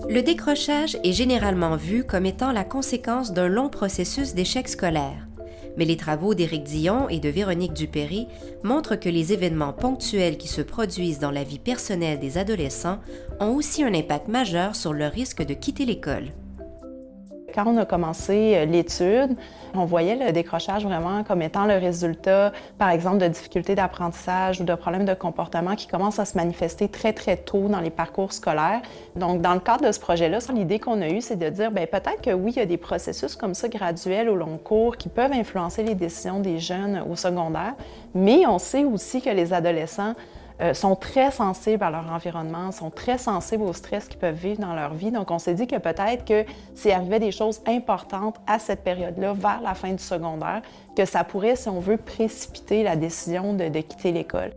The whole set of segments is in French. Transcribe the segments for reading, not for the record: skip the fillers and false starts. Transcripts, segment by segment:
Le décrochage est généralement vu comme étant la conséquence d'un long processus d'échec scolaire. Mais les travaux d'Éric Dion et de Véronique Dupéry montrent que les événements ponctuels qui se produisent dans la vie personnelle des adolescents ont aussi un impact majeur sur leur risque de quitter l'école. Quand on a commencé l'étude, on voyait le décrochage vraiment comme étant le résultat, par exemple, de difficultés d'apprentissage ou de problèmes de comportement qui commencent à se manifester très, très tôt dans les parcours scolaires. Donc, dans le cadre de ce projet-là, l'idée qu'on a eue, c'est de dire, bien, peut-être que oui, il y a des processus comme ça graduels au long cours qui peuvent influencer les décisions des jeunes au secondaire, mais on sait aussi que les adolescents sont très sensibles à leur environnement, sont très sensibles au stress qu'ils peuvent vivre dans leur vie. Donc, on s'est dit que peut-être que s'il arrivait des choses importantes à cette période-là, vers la fin du secondaire, que ça pourrait, si on veut, précipiter la décision de quitter l'école.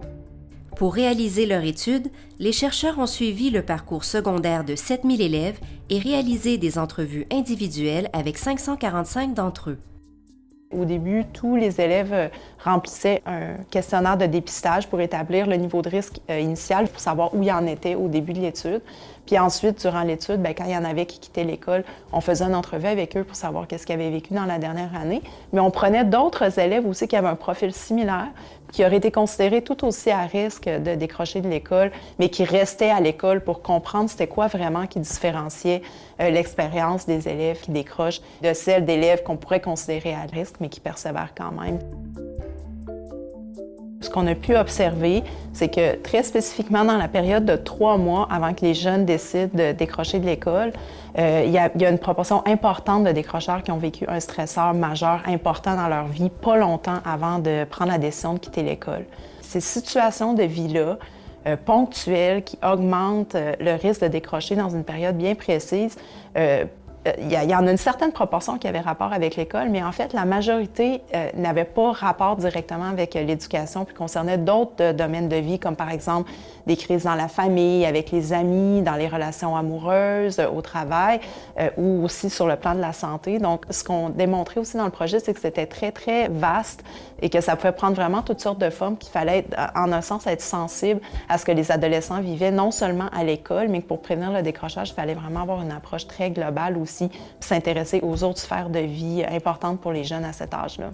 Pour réaliser leur étude, les chercheurs ont suivi le parcours secondaire de 7000 élèves et réalisé des entrevues individuelles avec 545 d'entre eux. Au début, tous les élèves remplissaient un questionnaire de dépistage pour établir le niveau de risque initial, pour savoir où ils en étaient au début de l'étude. Puis ensuite, durant l'étude, quand il y en avait qui quittaient l'école, on faisait une entrevue avec eux pour savoir qu'est-ce qu'ils avaient vécu dans la dernière année. Mais on prenait d'autres élèves aussi qui avaient un profil similaire, qui auraient été considérés tout aussi à risque de décrocher de l'école, mais qui restaient à l'école pour comprendre c'était quoi vraiment qui différenciait l'expérience des élèves qui décrochent de celle d'élèves qu'on pourrait considérer à risque, mais qui persévèrent quand même. Ce qu'on a pu observer, c'est que très spécifiquement dans la période de 3 mois avant que les jeunes décident de décrocher de l'école, il y a une proportion importante de décrocheurs qui ont vécu un stresseur majeur important dans leur vie, pas longtemps avant de prendre la décision de quitter l'école. Ces situations de vie-là, ponctuelles, qui augmentent le risque de décrocher dans une période bien précise, il y en a une certaine proportion qui avait rapport avec l'école, mais en fait, la majorité n'avait pas rapport directement avec l'éducation, puis concernait d'autres domaines de vie, comme par exemple des crises dans la famille, avec les amis, dans les relations amoureuses, au travail, ou aussi sur le plan de la santé. Donc, ce qu'on démontrait aussi dans le projet, c'est que c'était très, très vaste et que ça pouvait prendre vraiment toutes sortes de formes, qu'il fallait, en un sens, être sensible à ce que les adolescents vivaient, non seulement à l'école, mais que pour prévenir le décrochage, il fallait vraiment avoir une approche très globale aussi, s'intéresser aux autres sphères de vie importantes pour les jeunes à cet âge-là.